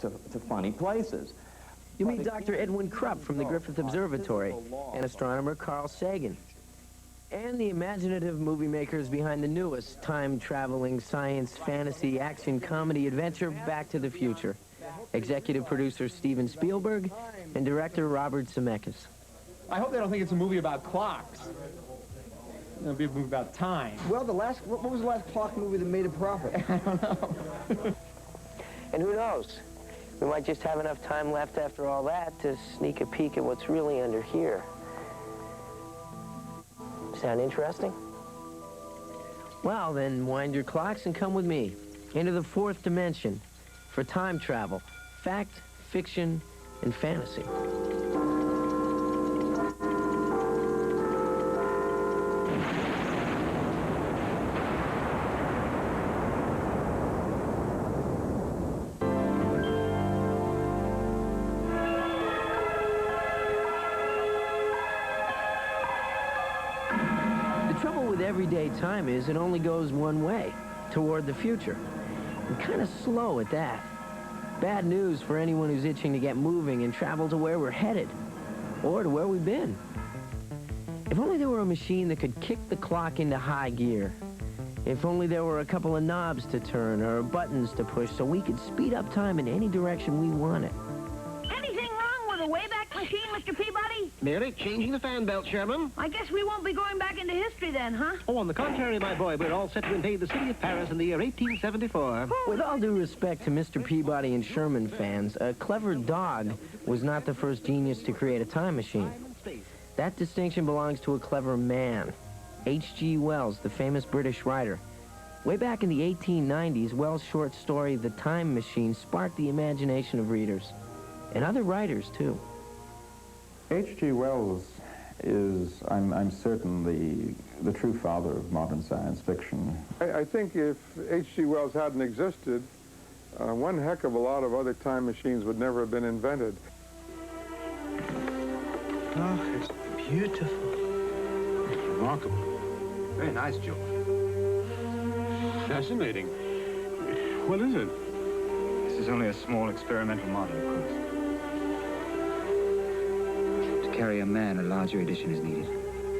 to funny places. You meet Dr. Edwin Krupp from the Griffith Observatory and astronomer Carl Sagan. And the imaginative movie makers behind the newest time-traveling science, fantasy, action, comedy, adventure, Back to the Future. Executive producer Steven Spielberg and director Robert Zemeckis. I hope they don't think it's a movie about clocks. It'll be a movie about time. Well, what was the last clock movie that made a profit? I don't know. And who knows? We might just have enough time left after all that to sneak a peek at what's really under here. Sound interesting? Well, then wind your clocks and come with me into the fourth dimension for time travel, fact, fiction, and fantasy. Everyday time is it only goes one way, toward the future. And kind of slow at that. Bad news for anyone who's itching to get moving and travel to where we're headed, or to where we've been. If only there were a machine that could kick the clock into high gear. If only there were a couple of knobs to turn or buttons to push so we could speed up time in any direction we wanted. Anything wrong with a Wayback Machine, Mr. Peabody? Merely changing the fan belt, Sherman. I guess we won't be going back into history then, huh? Oh, on the contrary, my boy, we're all set to invade the city of Paris in the year 1874. With all due respect to Mr. Peabody and Sherman fans, a clever dog was not the first genius to create a time machine. That distinction belongs to a clever man. H.G. Wells, the famous British writer. Way back in the 1890s, Wells' short story, The Time Machine, sparked the imagination of readers. And other writers, too. H.G. Wells is, I'm certain, the true father of modern science fiction. I think if H.G. Wells hadn't existed, one heck of a lot of other time machines would never have been invented. Oh, it's beautiful. Remarkable. Very nice, George. Fascinating. What is it? This is only a small experimental model, of course. To carry a man, a larger edition is needed.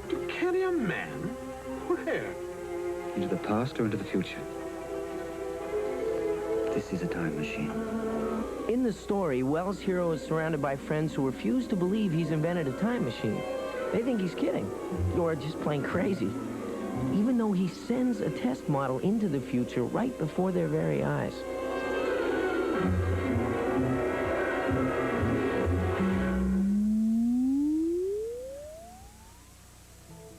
To carry a man? Where? Into the past or into the future. This is a time machine. In the story, Wells' hero is surrounded by friends who refuse to believe he's invented a time machine. They think he's kidding, or just plain crazy, even though he sends a test model into the future right before their very eyes.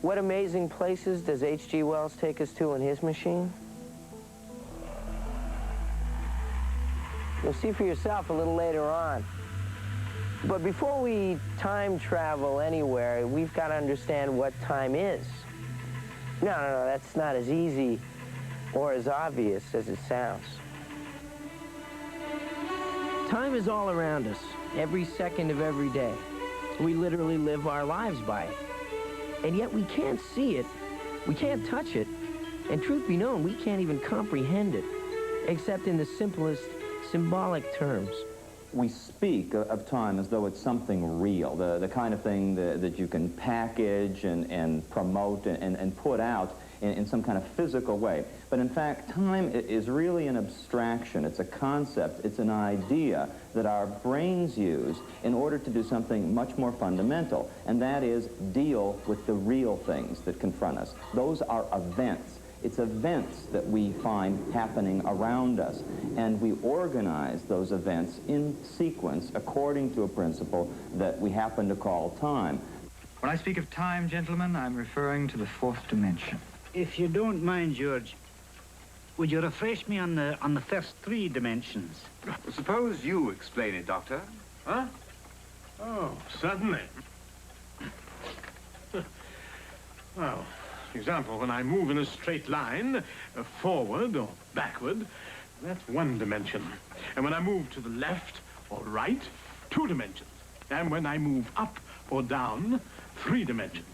What amazing places does H.G. Wells take us to in his machine? You'll see for yourself a little later on. But before we time travel anywhere, we've got to understand what time is. No, that's not as easy or as obvious as it sounds. Time is all around us, every second of every day. We literally live our lives by it. And yet we can't see it, we can't touch it, and truth be known, we can't even comprehend it, except in the simplest symbolic terms. We speak of time as though it's something real, the kind of thing that you can package and promote and put out in some kind of physical way. But in fact, time is really an abstraction. It's a concept. It's an idea that our brains use in order to do something much more fundamental, and that is deal with the real things that confront us. Those are events. It's events that we find happening around us, and we organize those events in sequence according to a principle that we happen to call time. When I speak of time, gentlemen, I'm referring to the fourth dimension. If you don't mind, George, would you refresh me on the first three dimensions? Suppose you explain it, Doctor. Huh? Oh, certainly. Well, for example, when I move in a straight line, forward or backward, that's one dimension. And when I move to the left or right, 2 dimensions. And when I move up or down, 3 dimensions.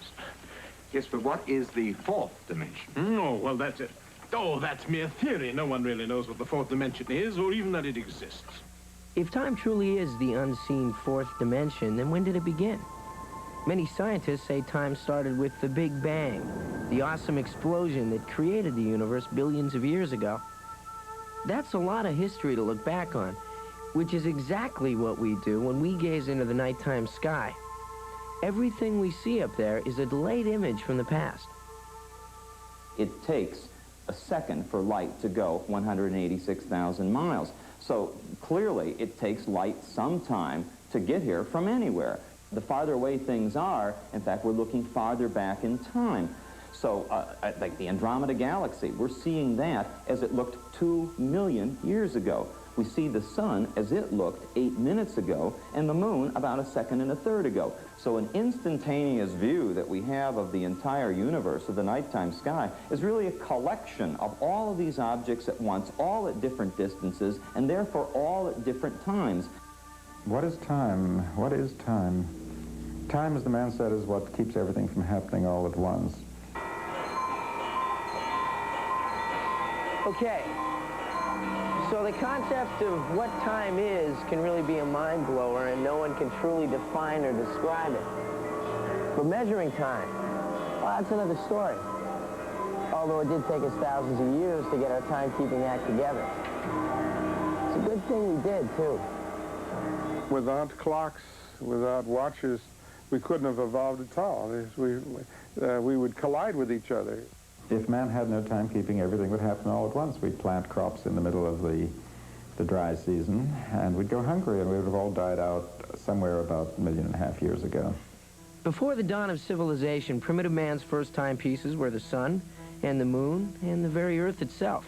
Yes, but what is the fourth dimension? Oh, well, that's it. Oh, that's mere theory. No one really knows what the fourth dimension is, or even that it exists. If time truly is the unseen fourth dimension, then when did it begin? Many scientists say time started with the Big Bang, the awesome explosion that created the universe billions of years ago. That's a lot of history to look back on, which is exactly what we do when we gaze into the nighttime sky. Everything we see up there is a delayed image from the past. It takes a second for light to go 186,000 miles. So clearly it takes light some time to get here from anywhere. The farther away things are, in fact, we're looking farther back in time. So like the Andromeda Galaxy, we're seeing that as it looked 2 million years ago. We see the sun as it looked 8 minutes ago, and the moon about a second and a third ago. So an instantaneous view that we have of the entire universe, of the nighttime sky, is really a collection of all of these objects at once, all at different distances, and therefore all at different times. What is time? What is time? Time, as the man said, is what keeps everything from happening all at once. Okay. So the concept of what time is can really be a mind blower, and no one can truly define or describe it. But measuring time, well, that's another story. Although it did take us thousands of years to get our timekeeping act together. It's a good thing we did, too. Without clocks, without watches, we couldn't have evolved at all. We would collide with each other. If man had no timekeeping, everything would happen all at once. We'd plant crops in the middle of the dry season, and we'd go hungry, and we would have all died out somewhere about 1.5 million years ago. Before the dawn of civilization, primitive man's first timepieces were the sun and the moon and the very earth itself.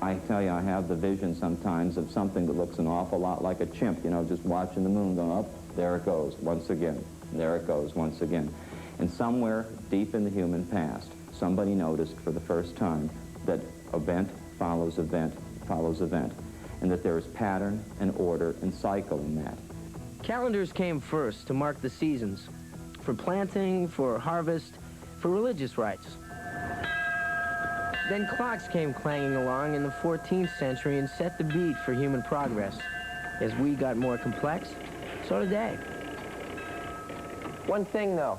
I tell you, I have the vision sometimes of something that looks an awful lot like a chimp, you know, just watching the moon go up. There it goes, once again. There it goes, once again. And somewhere deep in the human past, somebody noticed for the first time that event follows event follows event, and that there is pattern and order and cycle in that. Calendars came first to mark the seasons, for planting, for harvest, for religious rites. Then clocks came clanging along in the 14th century and set the beat for human progress. As we got more complex, so did they. One thing, though.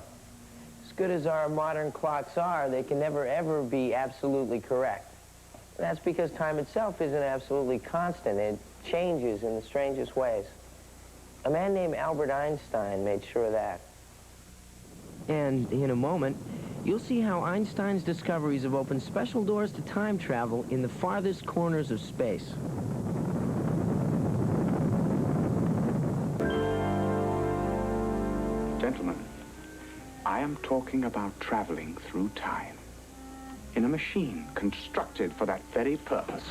As good as our modern clocks are, they can never, ever be absolutely correct. That's because time itself isn't absolutely constant. It changes in the strangest ways. A man named Albert Einstein made sure of that. And in a moment, you'll see how Einstein's discoveries have opened special doors to time travel in the farthest corners of space. Gentlemen, I am talking about traveling through time in a machine constructed for that very purpose.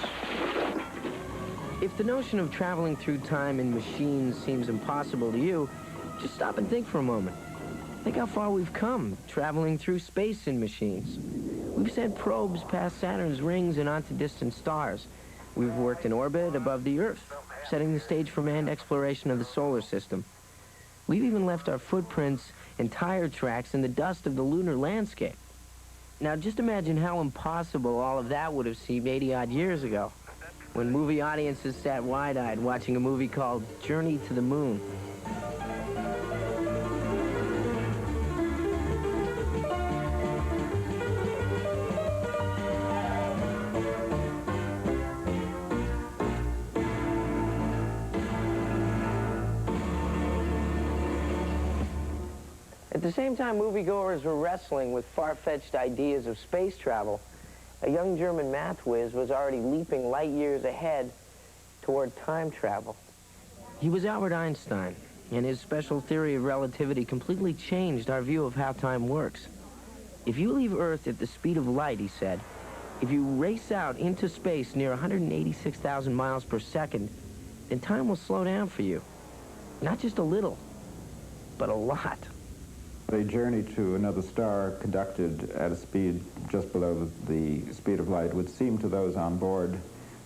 If the notion of traveling through time in machines seems impossible to you, just stop and think for a moment. Think how far we've come, traveling through space in machines. We've sent probes past Saturn's rings and onto distant stars. We've worked in orbit above the Earth, setting the stage for manned exploration of the solar system. We've even left our footprints and tire tracks in the dust of the lunar landscape. Now, just imagine how impossible all of that would have seemed 80-odd years ago, when movie audiences sat wide-eyed watching a movie called Journey to the Moon. At the same time moviegoers were wrestling with far-fetched ideas of space travel, a young German math whiz was already leaping light years ahead toward time travel. He was Albert Einstein, and his special theory of relativity completely changed our view of how time works. If you leave Earth at the speed of light, he said, if you race out into space near 186,000 miles per second, then time will slow down for you. Not just a little, but a lot. A journey to another star conducted at a speed just below the speed of light would seem to those on board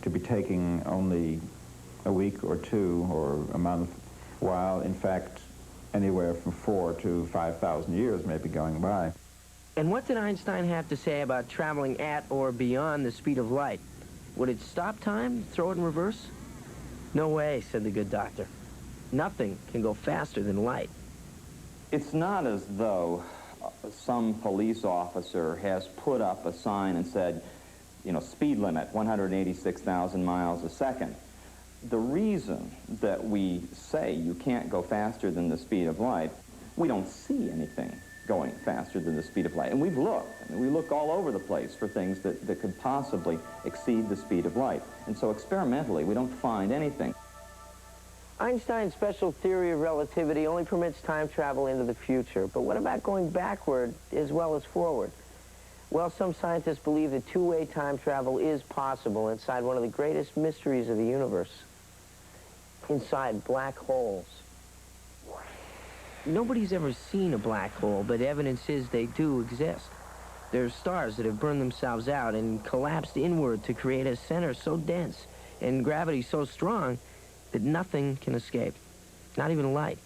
to be taking only a week or two or a month, while in fact anywhere from 4,000 to 5,000 years may be going by. And what did Einstein have to say about traveling at or beyond the speed of light? Would it stop time, throw it in reverse? No way, said the good doctor. Nothing can go faster than light. It's not as though some police officer has put up a sign and said, you know, speed limit, 186,000 miles a second. The reason that we say you can't go faster than the speed of light, we don't see anything going faster than the speed of light. And we've looked. I mean, we look all over the place for things that could possibly exceed the speed of light. And so experimentally, we don't find anything. Einstein's special theory of relativity only permits time travel into the future. But what about going backward as well as forward? Well, some scientists believe that two-way time travel is possible inside one of the greatest mysteries of the universe, inside black holes. Nobody's ever seen a black hole, but evidence is they do exist. There's stars that have burned themselves out and collapsed inward to create a center so dense and gravity so strong that nothing can escape, not even light.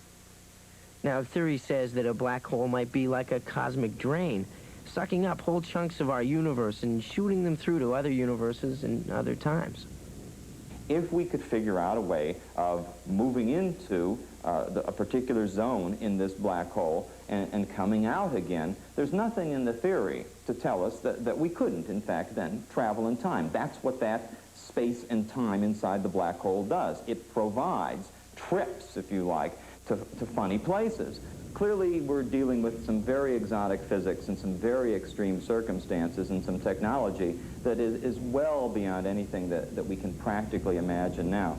Now, theory says that a black hole might be like a cosmic drain, sucking up whole chunks of our universe and shooting them through to other universes and other times. If we could figure out a way of moving into a particular zone in this black hole and coming out again, there's nothing in the theory to tell us that we couldn't, in fact, then travel in time. That's what that space and time inside the black hole does. It provides trips, if you like, to funny places. Clearly, we're dealing with some very exotic physics and some very extreme circumstances and some technology that is well beyond anything that we can practically imagine now.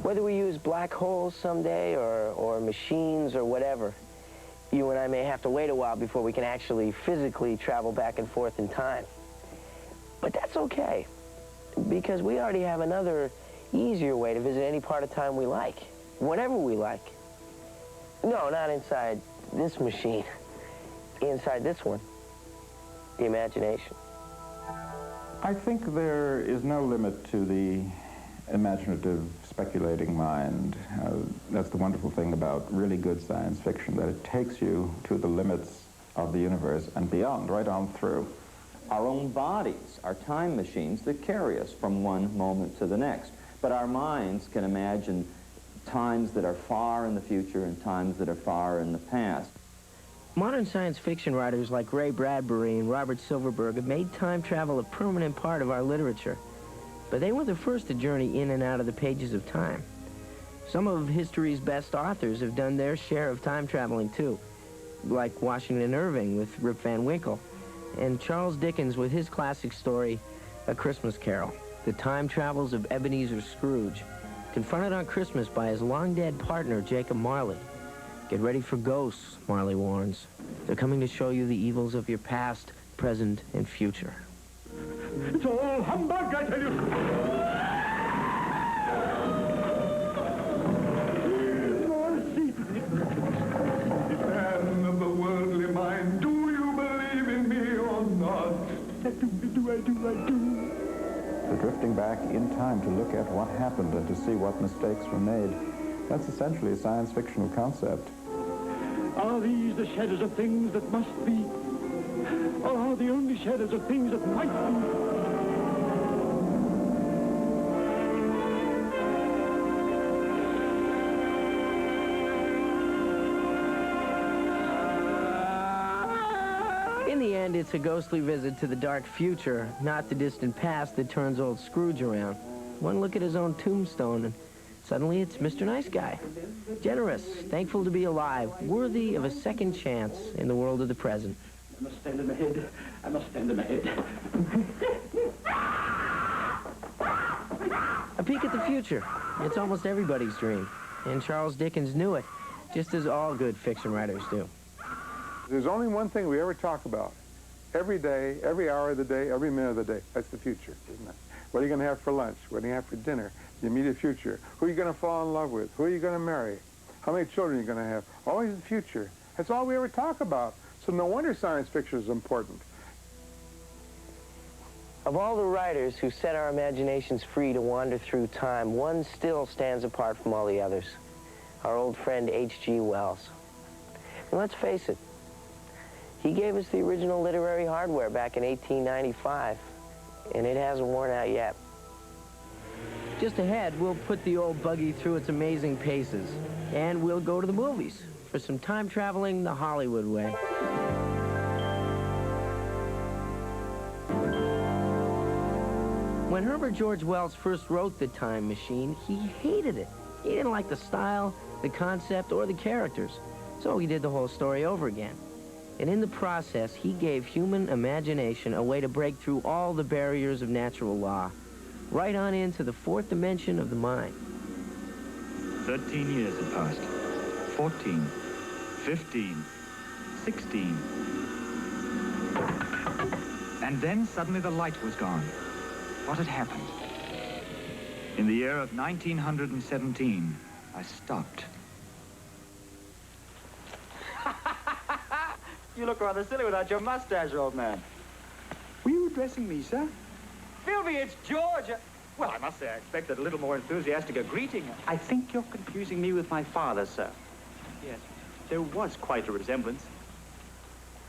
Whether we use black holes someday or machines or whatever, you and I may have to wait a while before we can actually physically travel back and forth in time. But that's okay, because we already have another easier way to visit any part of time we like, whenever we like. No, not inside this machine. Inside this one, the imagination. I think there is no limit to the imaginative, speculating mind. That's the wonderful thing about really good science fiction, that it takes you to the limits of the universe and beyond, right on through. Our own bodies are time machines that carry us from one moment to the next. But our minds can imagine times that are far in the future and times that are far in the past. Modern science fiction writers like Ray Bradbury and Robert Silverberg have made time travel a permanent part of our literature. But they were the first to journey in and out of the pages of time. Some of history's best authors have done their share of time traveling too, like Washington Irving with Rip Van Winkle, and Charles Dickens with his classic story, A Christmas Carol, the time travels of Ebenezer Scrooge, confronted on Christmas by his long-dead partner, Jacob Marley. Get ready for ghosts, Marley warns. They're coming to show you the evils of your past, present, and future. It's all humbug, I tell you. Mercy. Man of the worldly mind, do you believe in me or not? I do. The drifting back in time to look at what happened and to see what mistakes were made. That's essentially a science fictional concept. Are these the shadows of things that must be? Or are they only shadows of things that might be? In the end, it's a ghostly visit to the dark future, not the distant past, that turns old Scrooge around. One look at his own tombstone, and suddenly it's Mr. Nice Guy. Generous, thankful to be alive, worthy of a second chance in the world of the present. I must stand in my head. I must stand in my head. A peek at the future. It's almost everybody's dream. And Charles Dickens knew it, just as all good fiction writers do. There's only one thing we ever talk about. Every day, every hour of the day, every minute of the day. That's the future, isn't it? What are you going to have for lunch? What are you going to have for dinner? The immediate future. Who are you going to fall in love with? Who are you going to marry? How many children are you going to have? Always the future. That's all we ever talk about. So no wonder science fiction is important. Of all the writers who set our imaginations free to wander through time, one still stands apart from all the others. Our old friend H.G. Wells. And let's face it, he gave us the original literary hardware back in 1895, and it hasn't worn out yet. Just ahead, we'll put the old buggy through its amazing paces. And we'll go to the movies for some time traveling the Hollywood way. When Herbert George Wells first wrote The Time Machine, he hated it. He didn't like the style, the concept, or the characters. So he did the whole story over again. And in the process, he gave human imagination a way to break through all the barriers of natural law, right on into the fourth dimension of the mind. 13 years had passed. 14, 15, 16. And then suddenly the light was gone. What had happened? In the year of 1917, I stopped. You look rather silly without your mustache, old man. Were you addressing me, sir? Philby, it's George. Well, I must say I expected a little more enthusiastic a greeting. I think you're confusing me with my father, sir. Yes, there was quite a resemblance.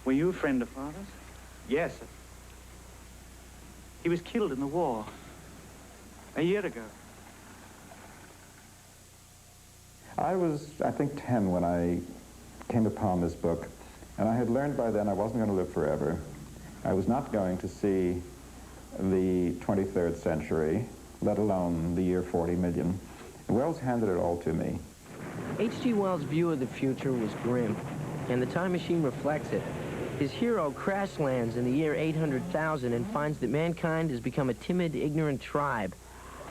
Were you a friend of father's? Yes, sir. He was killed in the war a year ago. I was, I think, 10 when I came upon this book, and I had learned by then I wasn't going to live forever. I was not going to see the 23rd century, let alone the year 40 million. Wells handed it all to me. H.G. Wells' view of the future was grim, and The Time Machine reflects it. His hero crash lands in the year 800,000 and finds that mankind has become a timid, ignorant tribe.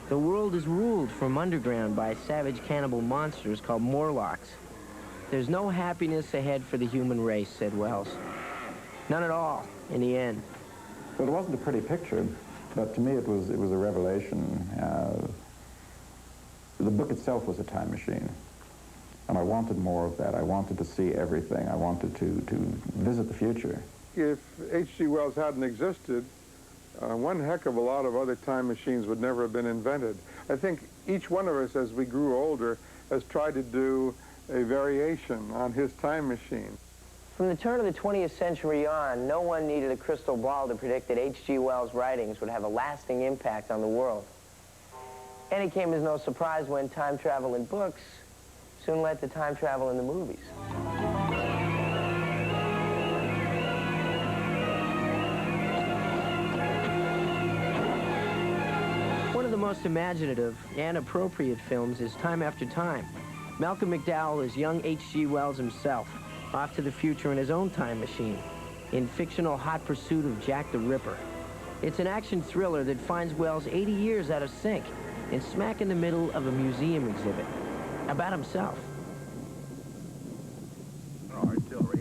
The world is ruled from underground by savage cannibal monsters called Morlocks. There's no happiness ahead for the human race, said Wells. None at all, in the end. Well, it wasn't a pretty picture, but to me it was a revelation. The book itself was a time machine, and I wanted more of that. I wanted to see everything. I wanted to visit the future. If H.G. Wells hadn't existed, one heck of a lot of other time machines would never have been invented. I think each one of us, as we grew older, has tried to do a variation on his time machine. From the turn of the 20th century on, no one needed a crystal ball to predict that H.G. Wells' writings would have a lasting impact on the world. And it came as no surprise when time travel in books soon led to time travel in the movies. One of the most imaginative and appropriate films is Time After Time. Malcolm McDowell is young H.G. Wells himself, off to the future in his own time machine, in fictional hot pursuit of Jack the Ripper. It's an action thriller that finds Wells 80 years out of sync and smack in the middle of a museum exhibit about himself.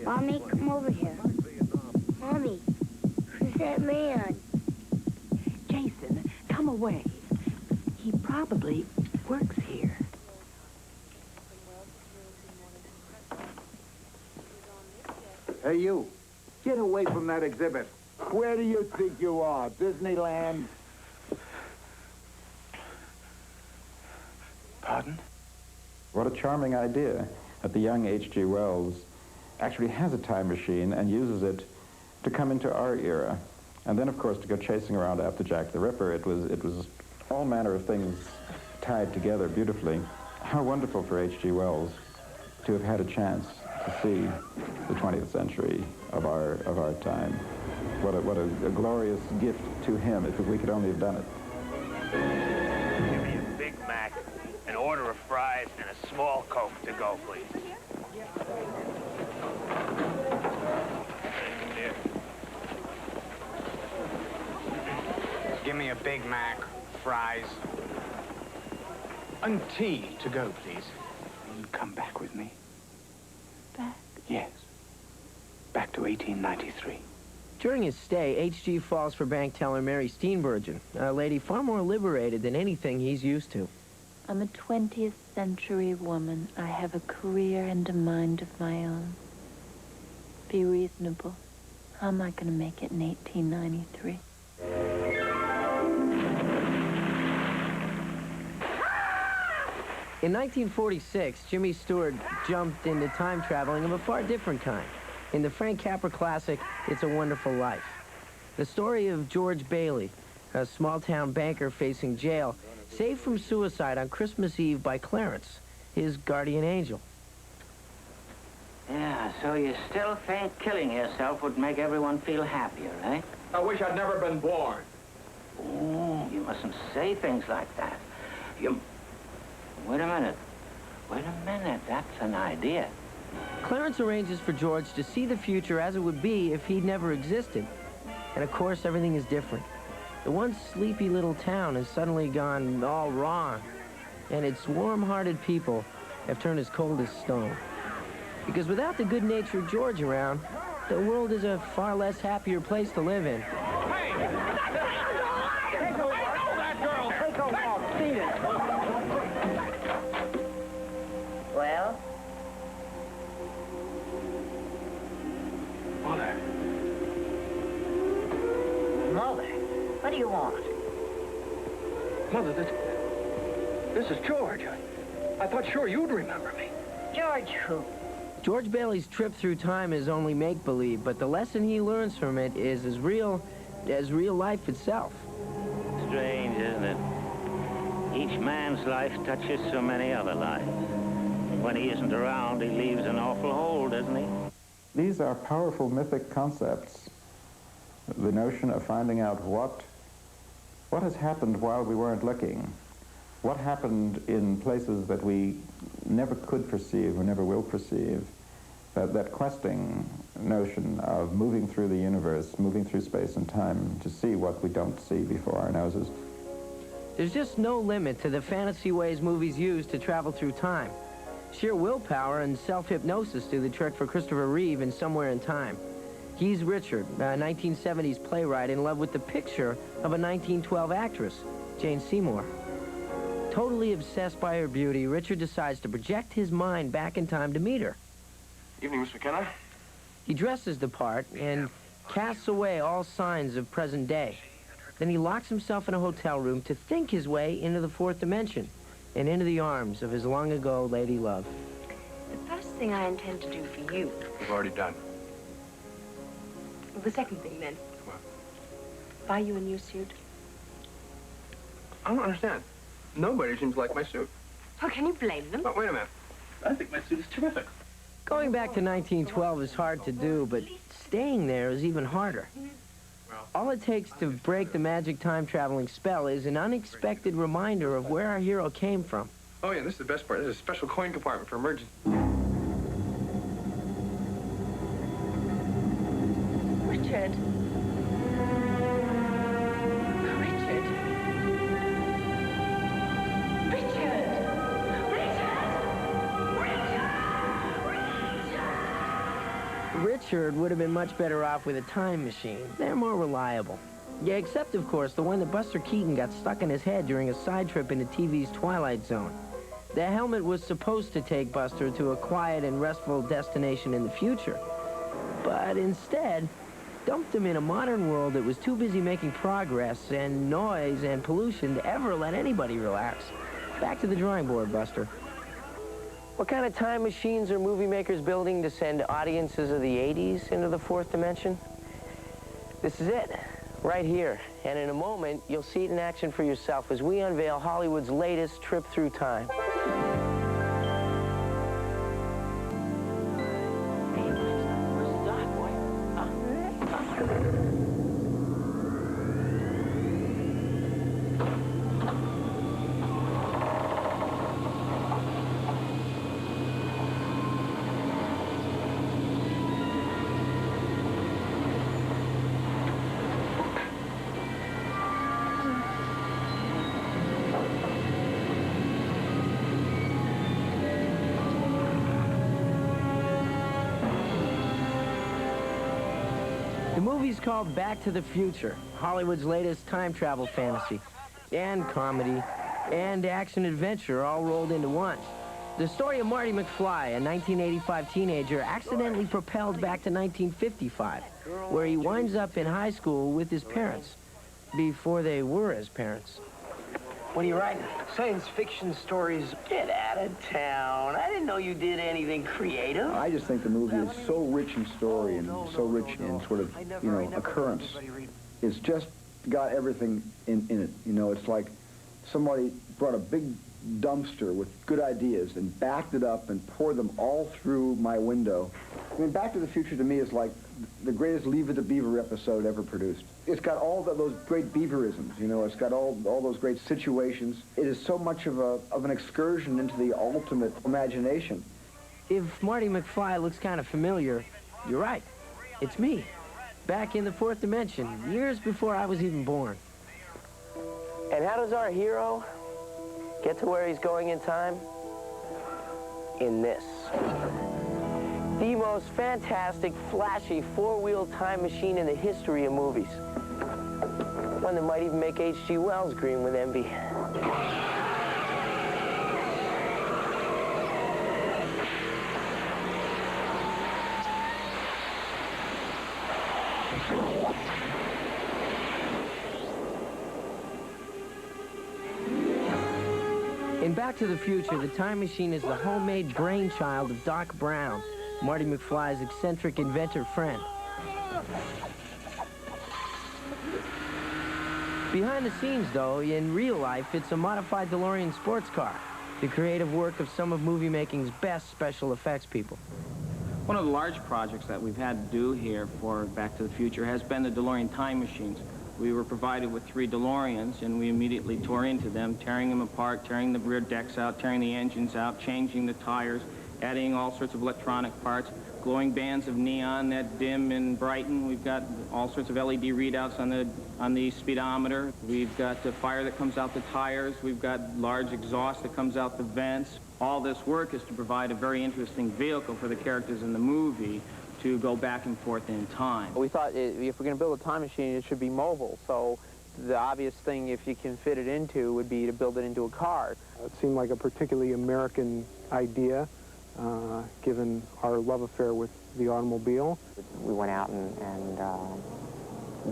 Mommy, come over here. Mommy, who's that man? Jason, come away. He probably works here. Hey, you. Get away from that exhibit. Where do you think you are? Disneyland? Pardon? What a charming idea that the young H.G. Wells actually has a time machine and uses it to come into our era. And then, of course, to go chasing around after Jack the Ripper. It was all manner of things tied together beautifully. How wonderful for H.G. Wells to have had a chance to see the 20th century of our time. What a glorious gift to him, if we could only have done it. Give me a Big Mac, an order of fries, and a small Coke to go, please. Here. Give me a Big Mac, fries, and tea to go, please. Will you come back with me? Back? Yes. Back to 1893. During his stay, H.G. falls for bank teller Mary Steenburgen, a lady far more liberated than anything he's used to. I'm a 20th century woman. I have a career and a mind of my own. Be reasonable. How am I going to make it in 1893? In 1946, Jimmy Stewart jumped into time traveling of a far different kind. In the Frank Capra classic, It's a Wonderful Life. The story of George Bailey, a small-town banker facing jail, saved from suicide on Christmas Eve by Clarence, his guardian angel. Yeah, so you still think killing yourself would make everyone feel happier, eh? I wish I'd never been born. Oh, you mustn't say things like that. You... Wait a minute. Wait a minute. That's an idea. Clarence arranges for George to see the future as it would be if he'd never existed. And of course, everything is different. The once sleepy little town has suddenly gone all wrong. And its warm-hearted people have turned as cold as stone. Because without the good-natured George around, the world is a far less happier place to live in. Well? Mother. Mother, what do you want? Mother, this is George. I thought sure you'd remember me. George who? George Bailey's trip through time is only make-believe, but the lesson he learns from it is as real life itself. Strange, isn't it? Each man's life touches so many other lives. When he isn't around, he leaves an awful hole, doesn't he? These are powerful mythic concepts. The notion of finding out what has happened while we weren't looking. What happened in places that we never could perceive or never will perceive. That questing notion of moving through the universe, moving through space and time to see what we don't see before our noses. There's just no limit to the fantasy ways movies use to travel through time. Sheer willpower and self-hypnosis do the trick for Christopher Reeve in Somewhere in Time. He's Richard, a 1970s playwright in love with the picture of a 1912 actress, Jane Seymour. Totally obsessed by her beauty, Richard decides to project his mind back in time to meet her. Evening, Miss McKenna. He dresses the part and casts away all signs of present day. Then he locks himself in a hotel room to think his way into the fourth dimension and into the arms of his long-ago lady love. The first thing I intend to do for you... We've already done. Well, the second thing, then. What? Buy you a new suit. I don't understand. Nobody seems to like my suit. How can you blame them? Oh, wait a minute. I think my suit is terrific. Going back to 1912 is hard to do, but staying there is even harder. All it takes to break the magic time-traveling spell is an unexpected reminder of where our hero came from. Oh, yeah, this is the best part. There's a special coin compartment for emergency. Richard. Richard. Richard would have been much better off with a time machine. They're more reliable. Yeah, except, of course, the one that Buster Keaton got stuck in his head during a side trip into TV's Twilight Zone. The helmet was supposed to take Buster to a quiet and restful destination in the future, but instead dumped him in a modern world that was too busy making progress and noise and pollution to ever let anybody relax. Back to the drawing board, Buster. What kind of time machines are movie makers building to send audiences of the 80s into the fourth dimension? This is it, right here. And in a moment, you'll see it in action for yourself as we unveil Hollywood's latest trip through time. The movie's called Back to the Future, Hollywood's latest time travel fantasy, and comedy, and action-adventure all rolled into one. The story of Marty McFly, a 1985 teenager accidentally propelled back to 1955, where he winds up in high school with his parents, before they were his parents. What are you writing? Science fiction stories. Get out of town. I didn't know you did anything creative. I just think the movie is so rich in story and so rich in sort of, occurrence. It's just got everything in it. It's like somebody brought a big dumpster with good ideas and backed it up and poured them all through my window. I mean, Back to the Future to me is like the greatest Leave It to Beaver episode ever produced. It's got all those great Beaverisms, you know, it's got all those great situations. It is so much of an excursion into the ultimate imagination. If Marty McFly looks kind of familiar, you're right. It's me, back in the fourth dimension, years before I was even born. And how does our hero get to where he's going in time? In this. The most fantastic, flashy, four-wheel time machine in the history of movies. One that might even make H.G. Wells green with envy. In Back to the Future, the time machine is the homemade brainchild of Doc Brown, Marty McFly's eccentric inventor friend. Behind the scenes, though, in real life, it's a modified DeLorean sports car, the creative work of some of movie-making's best special effects people. One of the large projects that we've had to do here for Back to the Future has been the DeLorean time machines. We were provided with 3 DeLoreans, and we immediately tore into them, tearing them apart, tearing the rear decks out, tearing the engines out, changing the tires, adding all sorts of electronic parts, glowing bands of neon that dim and brighten. We've got all sorts of LED readouts on the speedometer. We've got the fire that comes out the tires. We've got large exhaust that comes out the vents. All this work is to provide a very interesting vehicle for the characters in the movie to go back and forth in time. We thought if we're going to build a time machine, it should be mobile. So the obvious thing, if you can fit it into, would be to build it into a car. It seemed like a particularly American idea, given our love affair with the automobile. We went out and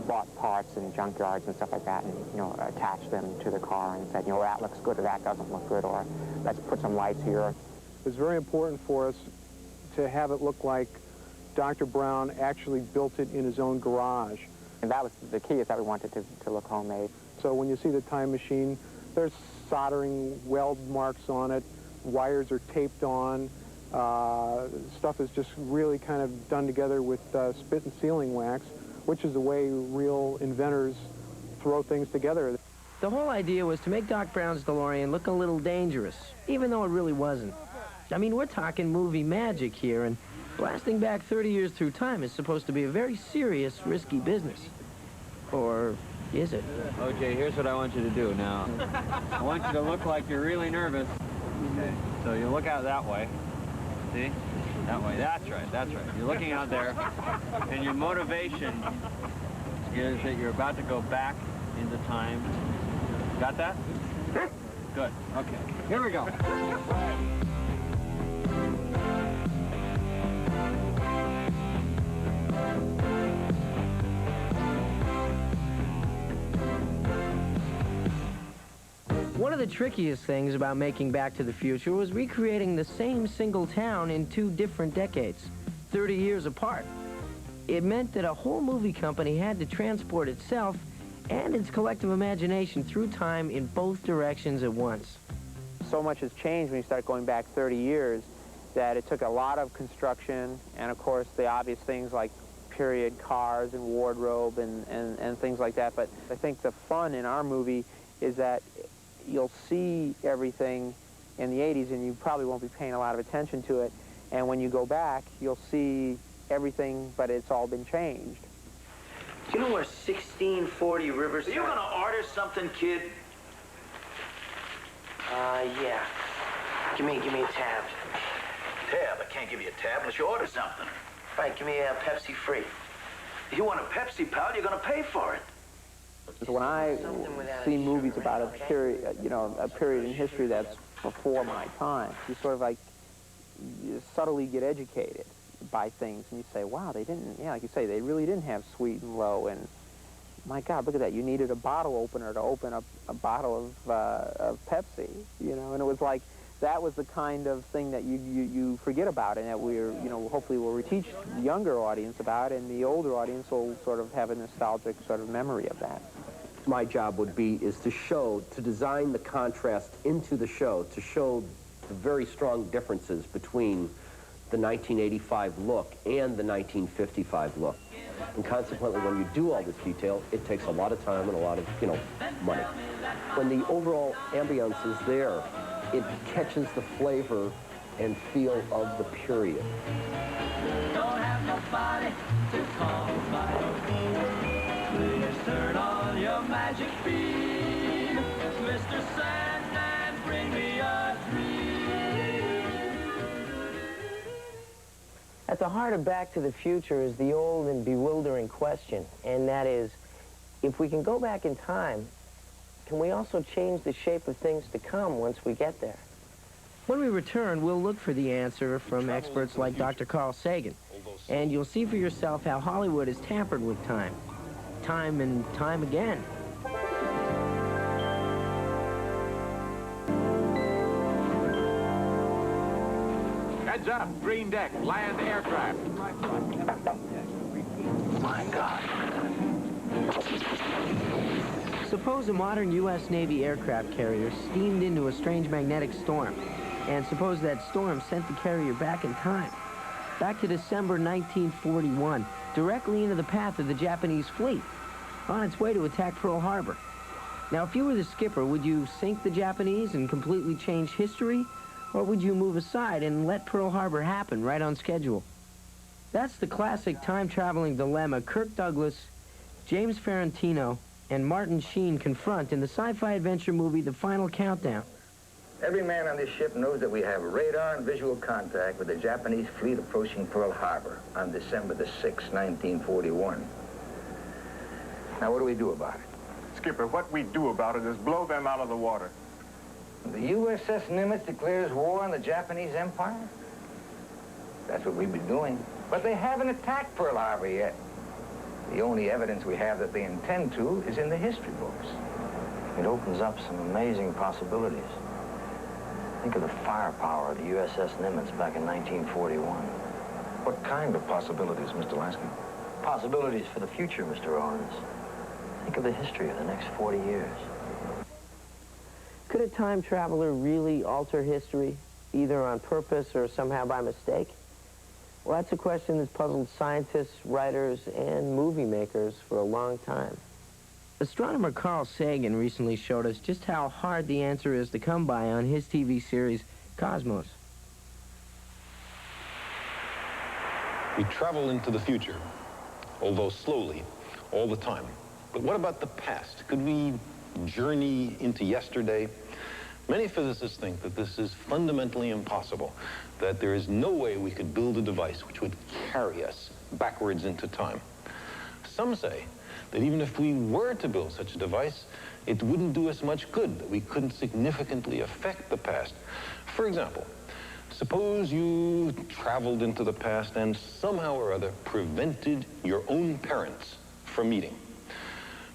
bought parts in junkyards and stuff like that, and attached them to the car and said, that looks good or that doesn't look good, or let's put some lights here. It's very important for us to have it look like Dr. Brown actually built it in his own garage. And that was the key, is that we wanted to look homemade. So when you see the time machine, there's soldering weld marks on it, wires are taped on, stuff is just really kind of done together with spit and sealing wax, which is the way real inventors throw things together. The whole idea was to make Doc Brown's DeLorean look a little dangerous, even though it really wasn't. I mean, we're talking movie magic here, and blasting back 30 years through time is supposed to be a very serious, risky business. Or is it? Okay, here's what I want you to do now. I want you to look like you're really nervous. Okay, so you look out that way. See? That way. That's right, that's right. You're looking out there, and your motivation is that you're about to go back into time. Got that? Good. Okay. Here we go. One of the trickiest things about making Back to the Future was recreating the same single town in 2 different decades, 30 years apart. It meant that a whole movie company had to transport itself and its collective imagination through time in both directions at once. So much has changed when you start going back 30 years that it took a lot of construction and, of course, the obvious things like period cars and wardrobe and things like that. But I think the fun in our movie is that you'll see everything in the 80s and you probably won't be paying a lot of attention to it. And when you go back, you'll see everything, but it's all been changed. Do you know where 1640 Riverside... Are you gonna order something, kid? Yeah. Give me a tab. Tab? I can't give you a tab unless you order something. Right, give me a Pepsi free. If you want a Pepsi, pal, you're gonna pay for it. When I see movies about a period, a period in history that's before my time, you sort of you subtly get educated by things, and you say, wow, they didn't, like you say, they really didn't have sweet and low, and my God, look at that, you needed a bottle opener to open up a bottle of Pepsi, and it was like, that was the kind of thing that you forget about, and that we're, hopefully we'll teach the younger audience about, and the older audience will sort of have a nostalgic sort of memory of that. my job would be is to design the contrast into the show, to show the very strong differences between the 1985 look and the 1955 look. And consequently, when you do all this detail, it takes a lot of time and a lot of, money. When the overall ambiance is there, it catches the flavor and feel of the period. Don't have nobody to call my own. Please turn on your magic beam. Mr. Sandman, bring me a dream. At the heart of Back to the Future is the old and bewildering question, and that is, if we can go back in time, can we also change the shape of things to come once we get there? When we return, we'll look for the answer from experts like Dr. Carl Sagan, and you'll see for yourself how Hollywood has tampered with time. Time and time again. Heads up, green deck, land aircraft. My God. Suppose a modern U.S. Navy aircraft carrier steamed into a strange magnetic storm, and suppose that storm sent the carrier back in time, back to December 1941, directly into the path of the Japanese fleet, on its way to attack Pearl Harbor. Now, if you were the skipper, would you sink the Japanese and completely change history, or would you move aside and let Pearl Harbor happen right on schedule? That's the classic time-traveling dilemma Kirk Douglas, James Ferrantino, and Martin Sheen confront in the sci-fi adventure movie The Final Countdown. Every man on this ship knows that we have radar and visual contact with the Japanese fleet approaching Pearl Harbor on December the 6th, 1941. Now, what do we do about it? Skipper, what we do about it is blow them out of the water. The USS Nimitz declares war on the Japanese Empire? That's what we've been doing. But they haven't attacked Pearl Harbor yet. The only evidence we have that they intend to is in the history books. It opens up some amazing possibilities. Think of the firepower of the USS Nimitz back in 1941. What kind of possibilities, Mr. Lasky? Possibilities for the future, Mr. Owens. Think of the history of the next 40 years. Could a time traveler really alter history, either on purpose or somehow by mistake? Well, that's a question that's puzzled scientists, writers, and movie makers for a long time. Astronomer Carl Sagan recently showed us just how hard the answer is to come by on his TV series, Cosmos. We travel into the future, although slowly, all the time. But what about the past? Could we journey into yesterday? Many physicists think that this is fundamentally impossible, that there is no way we could build a device which would carry us backwards into time. Some say that even if we were to build such a device, it wouldn't do us much good, that we couldn't significantly affect the past. For example, suppose you traveled into the past and somehow or other prevented your own parents from meeting.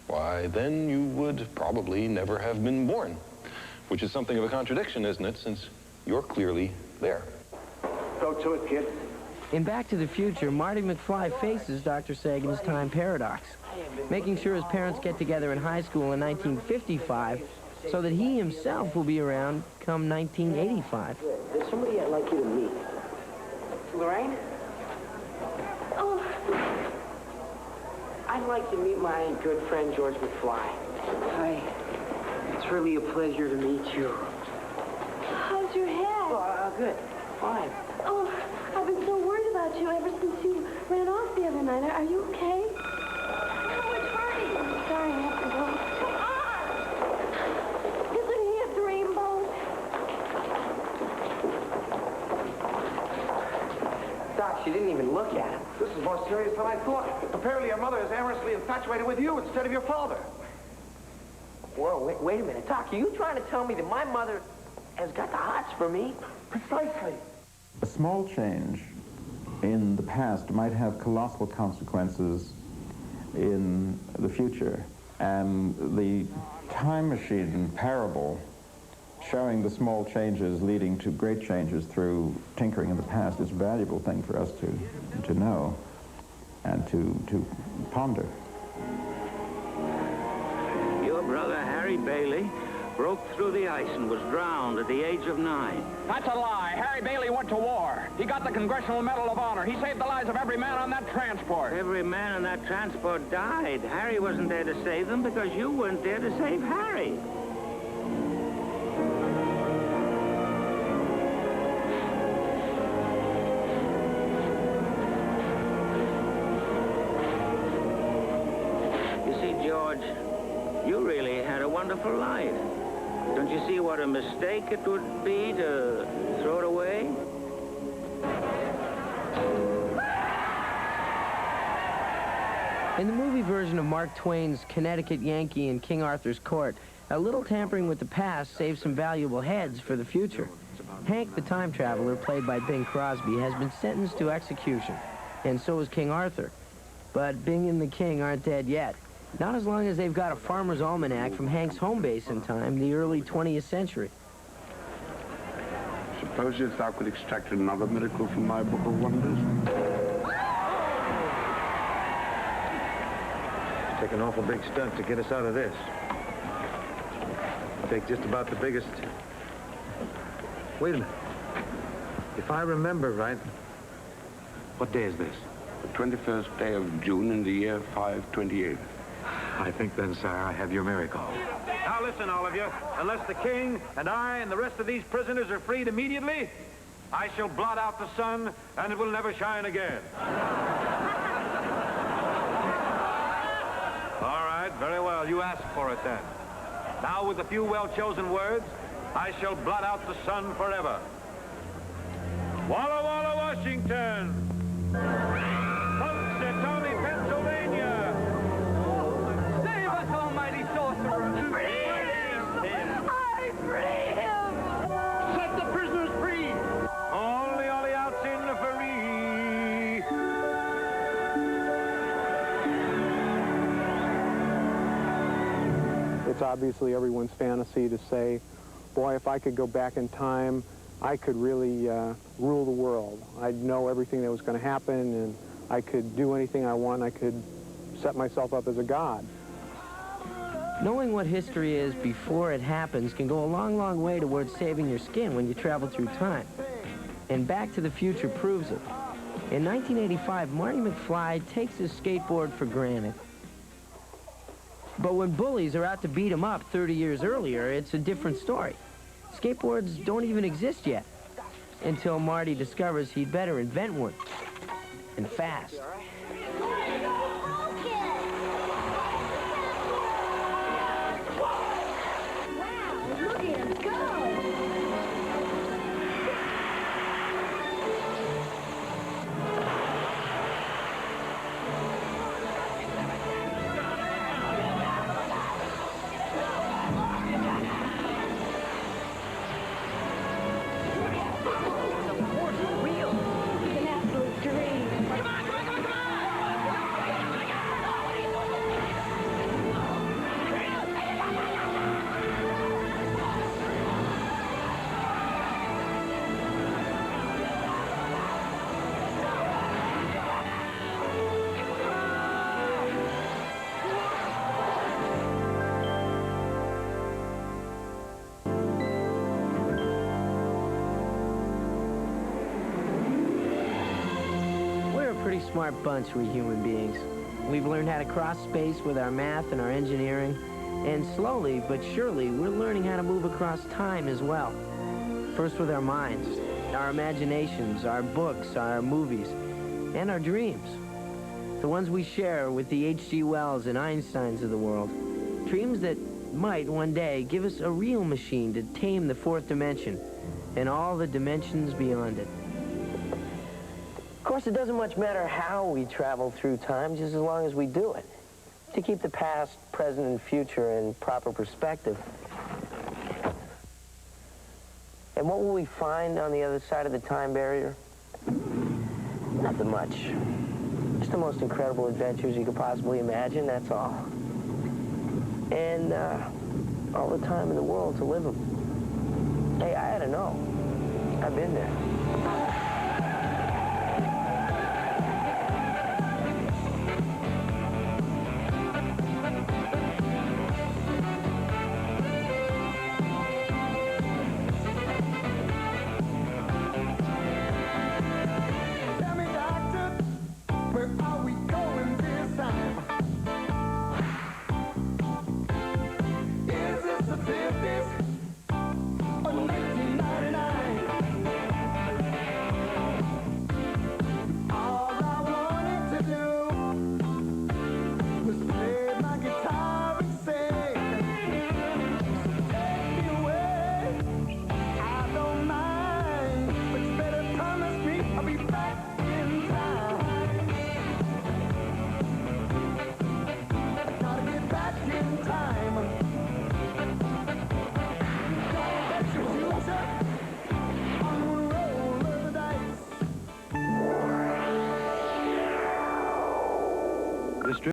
Why, then you would probably never have been born, which is something of a contradiction, isn't it, since you're clearly there. Go to it, kid. In Back to the Future, Marty McFly faces Dr. Sagan's time paradox, making sure his parents get together in high school in 1955 so that he himself will be around come 1985. There's somebody I'd like you to meet. Lorraine? Oh, I'd like to meet my good friend, George McFly. Hi. It's really a pleasure to meet you. how's your head? Oh, good. Fine. Oh, I've been so worried about you ever since you ran off the other night. Are you okay? No, it's hurting. I'm sorry, I have to go. Come on! Isn't he a dreamboat? Doc, she didn't even look at him. This is more serious than I thought. Apparently your mother is amorously infatuated with you instead of your father. Whoa, wait a minute. Doc, are you trying to tell me that my mother has got the hots for me? Precisely. A small change in the past might have colossal consequences in the future. And the time machine parable showing the small changes leading to great changes through tinkering in the past is a valuable thing for us to know and to ponder. Harry Bailey broke through the ice and was drowned at the age of 9. That's a lie. Harry Bailey went to war. He got the Congressional Medal of Honor. He saved the lives of every man on that transport. Every man on that transport died. Harry wasn't there to save them because you weren't there to save Harry. You see, George, you really had a wonderful life. Don't you see what a mistake it would be to throw it away? In the movie version of Mark Twain's Connecticut Yankee in King Arthur's Court, a little tampering with the past saves some valuable heads for the future. Hank the Time Traveler, played by Bing Crosby, has been sentenced to execution, and so is King Arthur. But Bing and the King aren't dead yet. Not as long as they've got a farmer's almanac from Hank's home base in time, the early 20th century. Suppose if thou could extract another miracle from my book of wonders. Take an awful big stunt to get us out of this. Take just about the biggest... Wait a minute. If I remember right, what day is this? The 21st day of June in the year 528. I think then, sire, I have your miracle. Now listen, all of you. Unless the king and I and the rest of these prisoners are freed immediately, I shall blot out the sun and it will never shine again. All right, very well. You asked for it then. Now with a few well-chosen words, I shall blot out the sun forever. Walla Walla, Washington. Punxsutawney, Pennsylvania. Save us, almighty sorcerer! Free him! I free him! Set the prisoners free! Only all the outs in the free. It's obviously everyone's fantasy to say, boy, if I could go back in time, I could really rule the world. I'd know everything that was going to happen, and I could do anything I want. I could set myself up as a god. Knowing what history is before it happens can go a long, long way towards saving your skin when you travel through time. And Back to the Future proves it. In 1985, Marty McFly takes his skateboard for granted. But when bullies are out to beat him up 30 years earlier, it's a different story. Skateboards don't even exist yet, until Marty discovers he'd better invent one, and fast. Look at him go! Pretty smart bunch, we human beings. We've learned how to cross space with our math and our engineering, and slowly but surely we're learning how to move across time as well. First with our minds, our imaginations, our books, our movies, and our dreams. The ones we share with the H.G. Wells and Einsteins of the world. Dreams that might one day give us a real machine to tame the fourth dimension and all the dimensions beyond it. Of course, it doesn't much matter how we travel through time, just as long as we do it. To keep the past, present, and future in proper perspective. And what will we find on the other side of the time barrier? Nothing much. Just the most incredible adventures you could possibly imagine, that's all. And all the time in the world to live them. Hey, I had to know. I've been there.